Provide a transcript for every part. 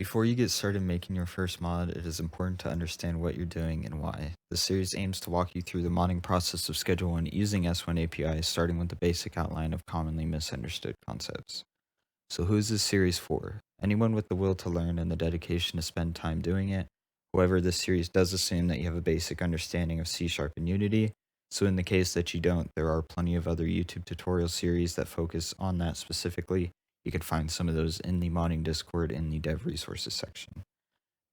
Before you get started making your first mod, it is important to understand what you're doing and why. The series aims to walk you through the modding process of Schedule 1 using S1API, starting with the basic outline of commonly misunderstood concepts. So who is this series for? Anyone with the will to learn and the dedication to spend time doing it. However, this series does assume that you have a basic understanding of C# and Unity, so in the case that you don't, there are plenty of other YouTube tutorial series that focus on that specifically. You can find some of those in the modding Discord in the dev resources section.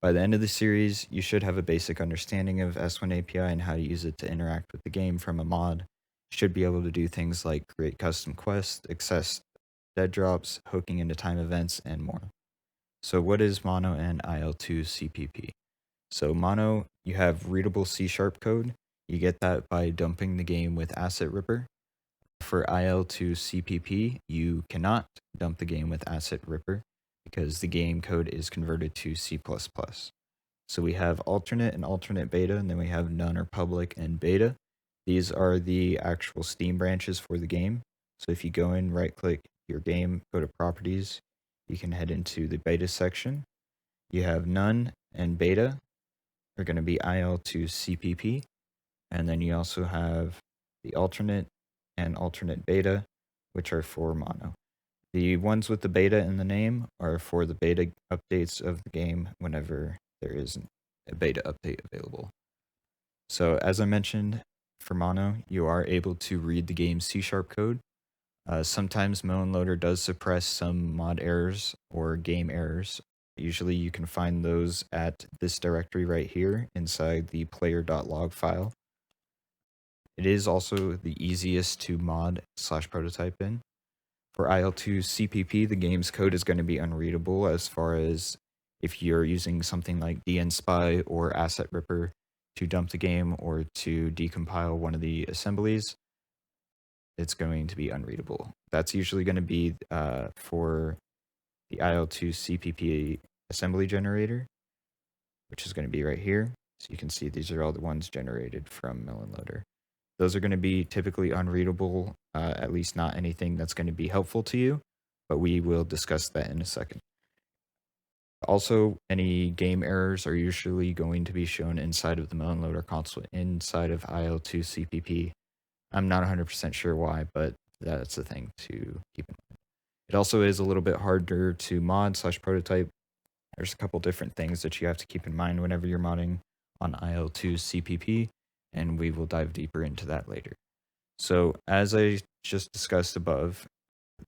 By the end of the series, you should have a basic understanding of S1API and how to use it to interact with the game from a mod. You should be able to do things like create custom quests, access dead drops, hooking into time events, and more. So what is Mono and IL2 CPP? So Mono, you have readable C# code. You get that by dumping the game with Asset Ripper. For IL2 CPP, you cannot dump the game with Asset Ripper because the game code is converted to C++. So we have alternate and alternate beta, and then we have none or public and beta. These are the actual Steam branches for the game. So if you go in, right click your game, go to properties, you can head into the beta section. You have none and beta are going to be IL2 CPP. And then you also have the alternate and alternate beta, which are for mono. The ones with the beta in the name are for the beta updates of the game whenever there is a beta update available. So as I mentioned, for mono, you are able to read the game's C# code. Sometimes Melon Loader does suppress some mod errors or game errors. Usually you can find those at this directory right here inside the player.log file. It is also the easiest to mod/prototype in. For IL2 CPP, the game's code is going to be unreadable as far as if you're using something like dnspy or Asset Ripper to dump the game or to decompile one of the assemblies, it's going to be unreadable. That's usually going to be for the IL2 CPP assembly generator, which is going to be right here. So you can see these are all the ones generated from Melon Loader. Those are going to be typically unreadable, at least not anything that's going to be helpful to you, but we will discuss that in a second. Also, any game errors are usually going to be shown inside of the Melon Loader console, inside of IL2 CPP. I'm not 100% sure why, but that's the thing to keep in mind. It also is a little bit harder to mod/prototype. There's a couple different things that you have to keep in mind whenever you're modding on IL2 CPP, and we will dive deeper into that later. So as I just discussed above,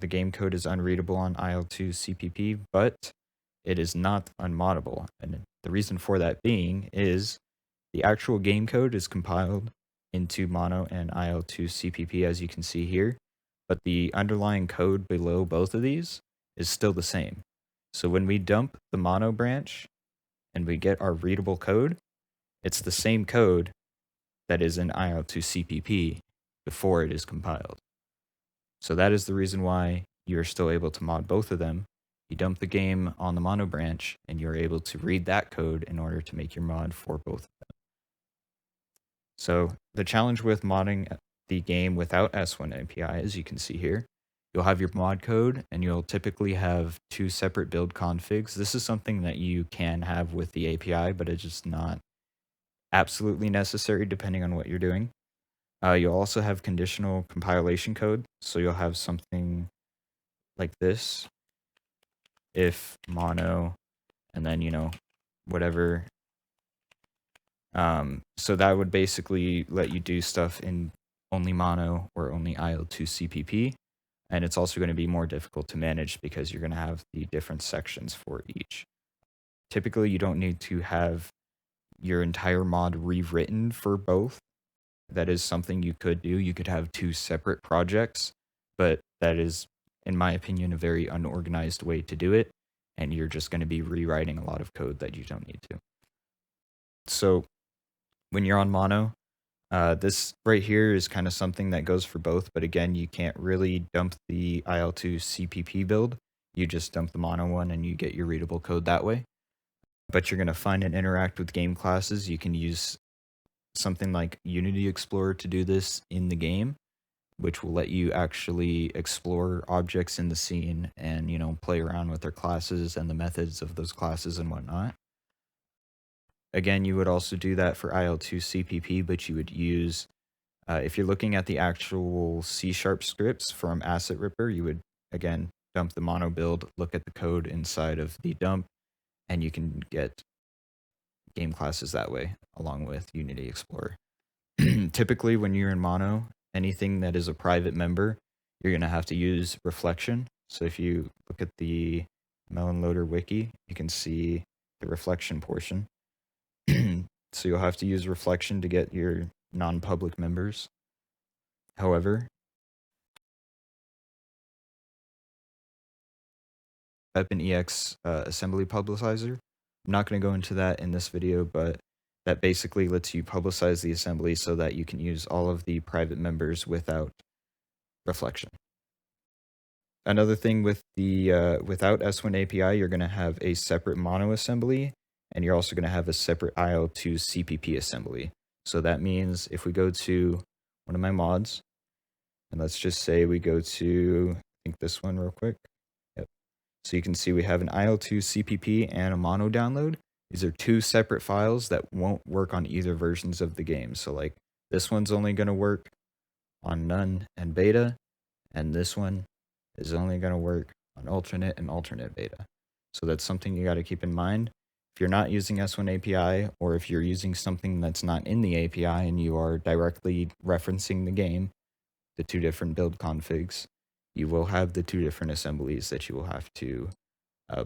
the game code is unreadable on IL2 CPP, but it is not unmoddable. And the reason for that being is the actual game code is compiled into Mono and IL2 CPP, as you can see here, but the underlying code below both of these is still the same. So when we dump the Mono branch and we get our readable code, it's the same code that is in IL2 CPP before it is compiled. So that is the reason why you're still able to mod both of them. You dump the game on the Mono branch, and you're able to read that code in order to make your mod for both of them. So the challenge with modding the game without S1API, as you can see here, you'll have your mod code, and you'll typically have two separate build configs. This is something that you can have with the API, but it's just not absolutely necessary depending on what you're doing. You'll also have conditional compilation code, so you'll have something like this, if mono, and then, whatever. So that would basically let you do stuff in only mono or only IL2 CPP, and it's also going to be more difficult to manage because you're going to have the different sections for each. Typically, you don't need to have your entire mod rewritten for both. That is something you could do. You could have two separate projects, but that is, in my opinion, a very unorganized way to do it, and you're just going to be rewriting a lot of code that you don't need to. So when you're on mono, this right here is kind of something that goes for both, but again, you can't really dump the IL2 CPP build. You just dump the mono one and you get your readable code that way. But you're going to find and interact with game classes. You can use something like Unity Explorer to do this in the game, which will let you actually explore objects in the scene and, play around with their classes and the methods of those classes and whatnot. Again, you would also do that for IL2 CPP, but you would use, if you're looking at the actual C# scripts from Asset Ripper, you would, again, dump the mono build, look at the code inside of the dump, and you can get game classes that way, along with Unity Explorer. Typically, when you're in mono, anything that is a private member, you're going to have to use reflection. So if you look at the Melon Loader wiki, you can see the reflection portion. So you'll have to use reflection to get your non-public members. However, S1API assembly publicizer. I'm not going to go into that in this video, but that basically lets you publicize the assembly so that you can use all of the private members without reflection. Another thing with the without S1API, you're going to have a separate mono assembly, and you're also going to have a separate IL2 CPP assembly. So that means if we go to one of my mods, and let's just say we go to, I think this one real quick. Yep. So you can see we have an IL2 CPP and a mono download. These are two separate files that won't work on either versions of the game. So like this one's only going to work on none and beta, and this one is only going to work on alternate and alternate beta. So that's something you got to keep in mind. If you're not using S1API, or if you're using something that's not in the API and you are directly referencing the game, the two different build configs, you will have the two different assemblies that you will have to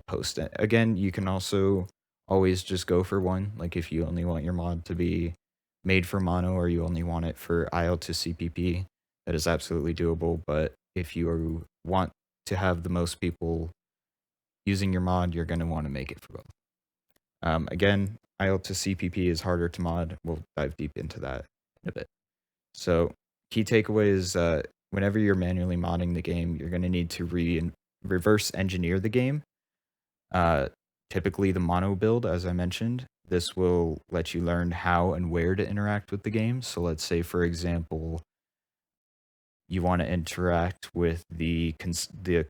post. Again, you can also always just go for one. Like if you only want your mod to be made for mono, or you only want it for IL to CPP, that is absolutely doable. But if you want to have the most people using your mod, you're going to want to make it for both. Again, IL to CPP is harder to mod. We'll dive deep into that in a bit. So key takeaway is whenever you're manually modding the game, you're going to need to reverse engineer the game. Typically the mono build, as I mentioned, this will let you learn how and where to interact with the game. So let's say, for example, you want to interact with the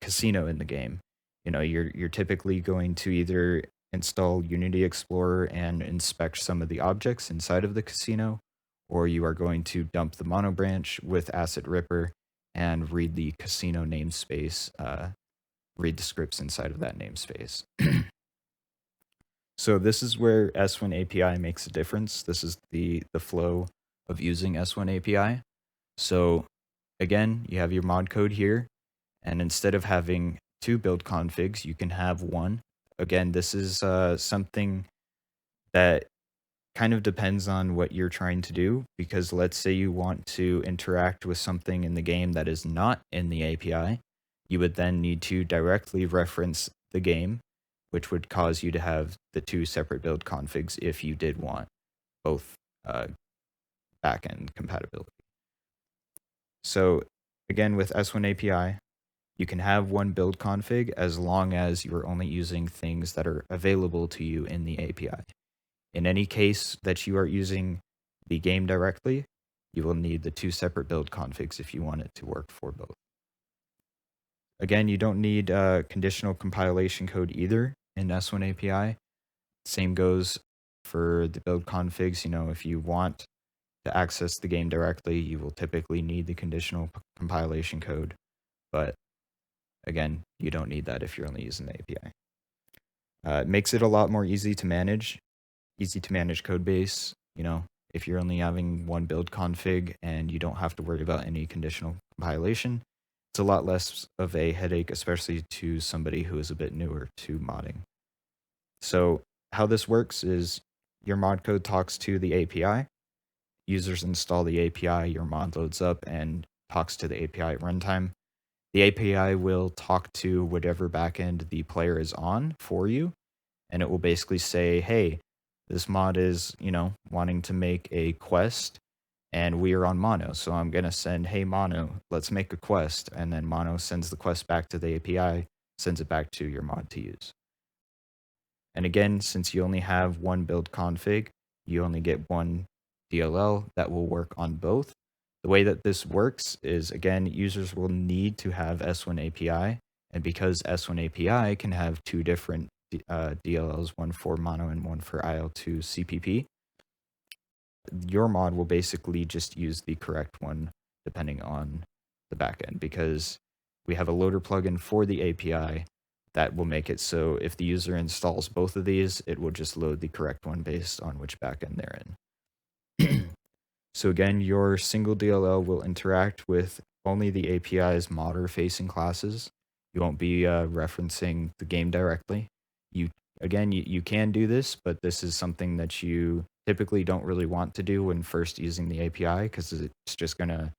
casino in the game. You're typically going to either install Unity Explorer and inspect some of the objects inside of the casino, or you are going to dump the mono branch with Asset Ripper and read the casino namespace, read the scripts inside of that namespace. So this is where S1API makes a difference. This is the flow of using S1API. So again, you have your mod code here, and instead of having two build configs, you can have one. Again, this is something that kind of depends on what you're trying to do, because let's say you want to interact with something in the game that is not in the API, you would then need to directly reference the game, which would cause you to have the two separate build configs if you did want both backend compatibility. So again, with S1API, you can have one build config as long as you're only using things that are available to you in the API. In any case that you are using the game directly, you will need the two separate build configs if you want it to work for both. Again, you don't need conditional compilation code either in S1API. Same goes for the build configs. If you want to access the game directly, you will typically need the conditional compilation code. But again, you don't need that if you're only using the API. It makes it a lot more easy to manage code base. If you're only having one build config and you don't have to worry about any conditional compilation, it's a lot less of a headache, especially to somebody who is a bit newer to modding. So how this works is your mod code talks to the API. Users install the API, your mod loads up and talks to the API at runtime. The API will talk to whatever backend the player is on for you, and it will basically say, hey, this mod is, wanting to make a quest, and we are on mono, so I'm going to send, hey, mono, let's make a quest, and then mono sends the quest back to the API, sends it back to your mod to use. And again, since you only have one build config, you only get one DLL that will work on both. The way that this works is, again, users will need to have S1 API, and because S1 API can have two different DLLs, one for mono and one for IL2 CPP, your mod will basically just use the correct one depending on the backend, because we have a loader plugin for the API that will make it so if the user installs both of these, it will just load the correct one based on which backend they're in. So again, your single DLL will interact with only the API's modder facing classes. You won't be referencing the game directly. You can do this, but this is something that you typically don't really want to do when first using the API, because it's just going to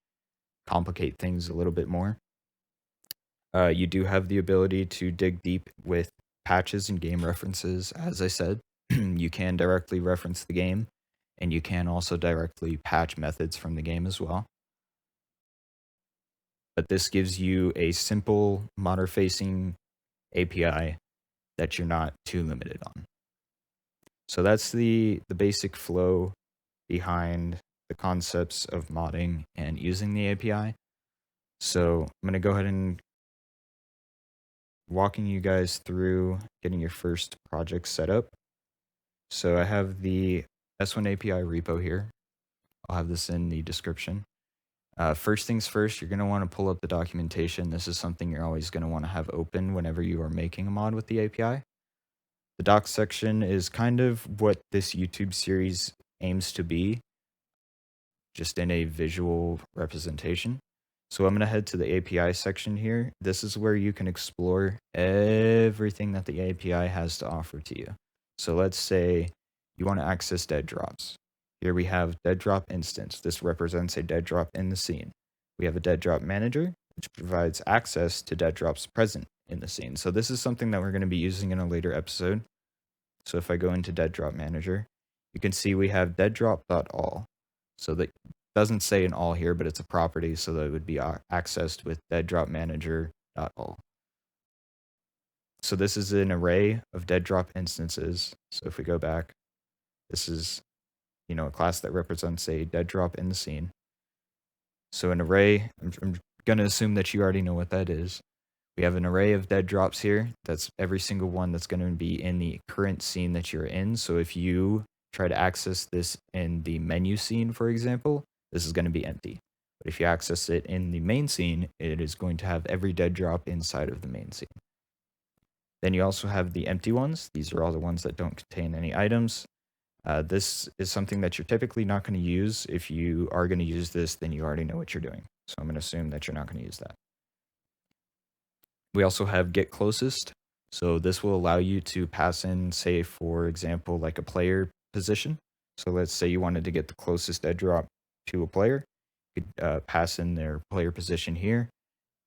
complicate things a little bit more. You do have the ability to dig deep with patches and game references. As I said, you can directly reference the game, and you can also directly patch methods from the game as well. But this gives you a simple modder-facing API that you're not too limited on. So that's the basic flow behind the concepts of modding and using the API. So I'm going to go ahead and walking you guys through getting your first project set up. So I have the S1 API repo here. I'll have this in the description. First things first, you're going to want to pull up the documentation. This is something you're always going to want to have open whenever you are making a mod with the API. The docs section is kind of what this YouTube series aims to be, just in a visual representation. So I'm going to head to the API section here. This is where you can explore everything that the API has to offer to you. So let's say you want to access dead drops. Here we have dead drop instance. This represents a dead drop in the scene. We have a dead drop manager, which provides access to dead drops present in the scene. So this is something that we're going to be using in a later episode. So if I go into dead drop manager, you can see we have deaddrop.all. So that doesn't say an all here, but it's a property, so that it would be accessed with deaddropmanager.all. So this is an array of dead drop instances. So if we go back, this is, a class that represents a dead drop in the scene. So an array, I'm going to assume that you already know what that is. We have an array of dead drops here. That's every single one that's going to be in the current scene that you're in. So if you try to access this in the menu scene, for example, this is going to be empty. But if you access it in the main scene, it is going to have every dead drop inside of the main scene. Then you also have the empty ones. These are all the ones that don't contain any items. This is something that you're typically not going to use. If you are going to use this, then you already know what you're doing. So I'm going to assume that you're not going to use that. We also have get closest. So this will allow you to pass in, say, for example, like a player position. So let's say you wanted to get the closest dead drop to a player. You could pass in their player position here,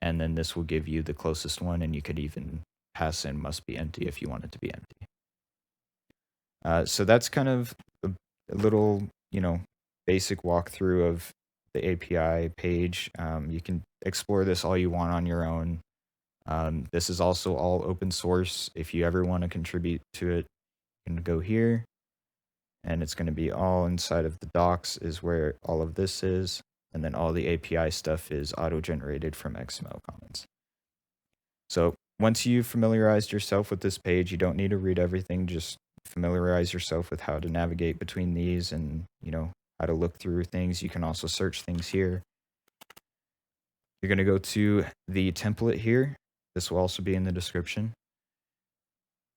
and then this will give you the closest one, and you could even pass in must be empty if you want it to be empty. So that's kind of a little, basic walkthrough of the API page. You can explore this all you want on your own. This is also all open source. If you ever want to contribute to it, you can go here, and it's going to be all inside of the docs is where all of this is, and then all the API stuff is auto-generated from XML comments. So once you've familiarized yourself with this page, you don't need to read everything. Just familiarize yourself with how to navigate between these and, how to look through things. You can also search things here. You're going to go to the template here. This will also be in the description.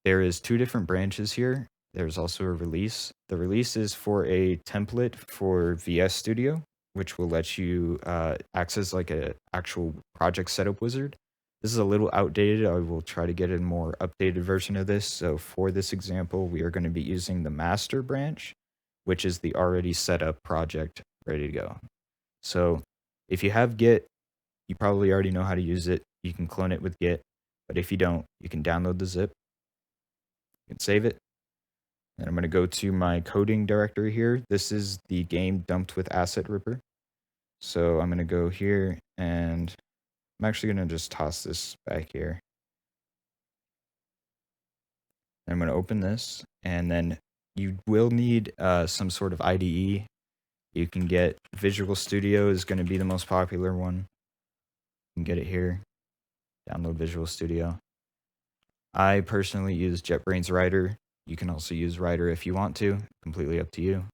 There is two different branches here. There's also a release. The release is for a template for VS Studio, which will let you access like an actual project setup wizard. This is a little outdated. I will try to get a more updated version of this. So for this example, we are going to be using the master branch, which is the already set up project ready to go. So if you have Git, you probably already know how to use it. You can clone it with Git, but if you don't, you can download the zip. You can save it. And I'm going to go to my coding directory here. This is the game dumped with asset ripper. So I'm going to go here, and I'm actually going to just toss this back here. I'm going to open this, and then you will need some sort of IDE. You can get Visual Studio is going to be the most popular one. You can get it here. Download Visual Studio. I personally use JetBrains Writer. You can also use Writer if you want to. Completely up to you.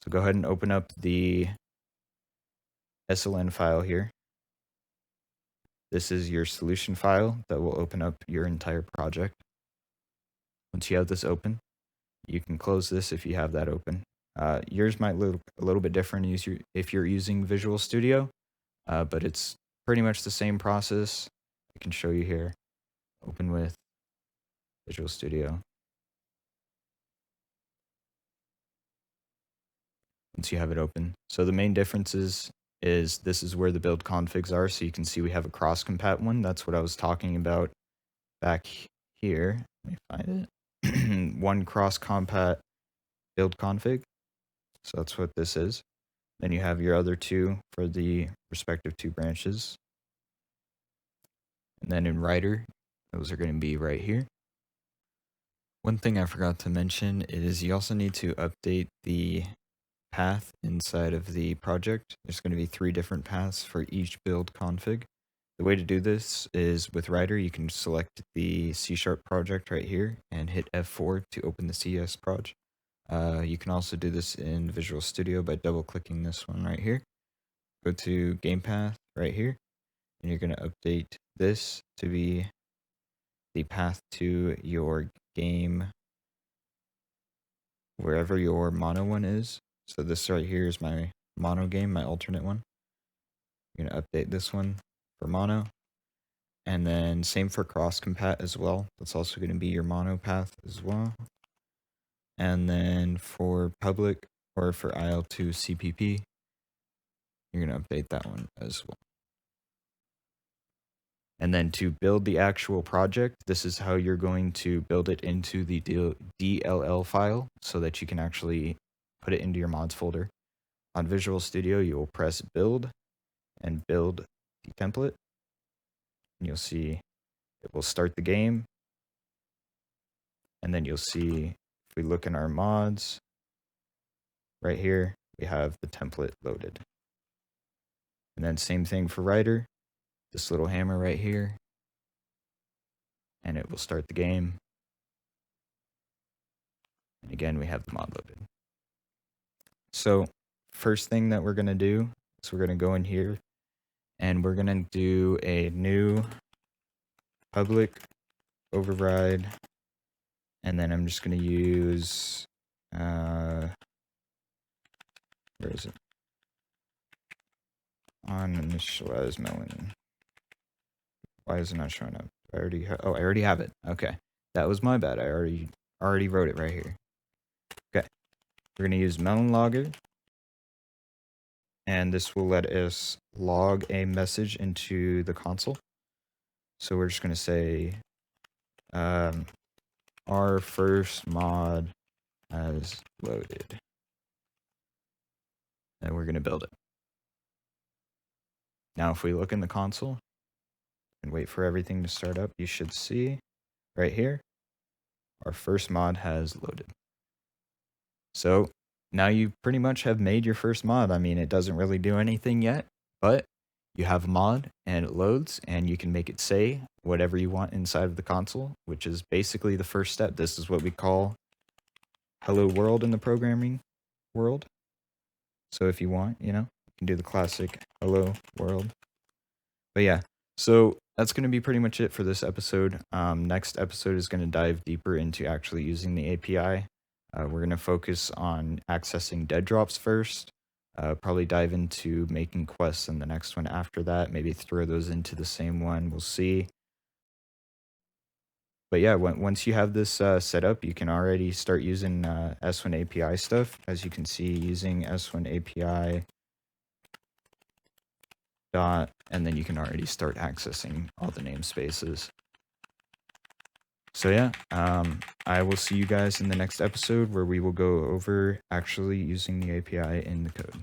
So go ahead and open up the SLN file here. This is your solution file that will open up your entire project. Once you have this open, you can close this if you have that open. Yours might look a little bit different if you're using Visual Studio, but it's pretty much the same process. I can show you here. Open with Visual Studio. Once you have it open. So the main differences is this is where the build configs are. So you can see we have a cross compat one. That's what I was talking about back here. Let me find it. One cross compat build config. So that's what this is. Then you have your other two for the respective two branches. And then in Writer, those are going to be right here. One thing I forgot to mention is you also need to update the path inside of the project. There's going to be 3 different paths for each build config. The way to do this is with Writer, you can select the C# project right here and hit F4 to open the CS project. You can also do this in Visual Studio by double clicking this one right here. Go to game path right here, and you're going to update this to be the path to your game wherever your mono one is. So this right here is my mono game, my alternate one. You're going to update this one for mono. And then same for cross compat as well. That's also going to be your mono path as well. And then for public or for IL2 CPP, you're going to update that one as well. And then to build the actual project, this is how you're going to build it into the DLL file so that you can actually put it into your mods folder. On Visual Studio, you will press build and build the template. And you'll see it will start the game. And then you'll see if we look in our mods, right here, we have the template loaded. And then same thing for Writer, this little hammer right here, and it will start the game. And again, we have the mod loaded. So first thing that we're going to do is we're going to go in here and we're going to do a new public override. And then I'm just going to use, where is it? On initialize melon. Why is it not showing up? I already have it. Okay. That was my bad. I already wrote it right here. Okay. We're going to use melon logger. And this will let us log a message into the console. So we're just going to say our first mod has loaded. And we're going to build it. Now, if we look in the console and wait for everything to start up, you should see right here, our first mod has loaded. So now you pretty much have made your first mod. I mean, it doesn't really do anything yet, but you have a mod and it loads and you can make it say whatever you want inside of the console, which is basically the first step. This is what we call hello world in the programming world. So if you want, you can do the classic hello world. But yeah, so that's going to be pretty much it for this episode. Next episode is going to dive deeper into actually using the API. We're going to focus on accessing dead drops first, probably dive into making quests in the next one after that, maybe throw those into the same one, we'll see. But yeah, once you have this set up, you can already start using S1API stuff. As you can see, using S1API dot, and then you can already start accessing all the namespaces. So yeah, I will see you guys in the next episode where we will go over actually using the API in the code.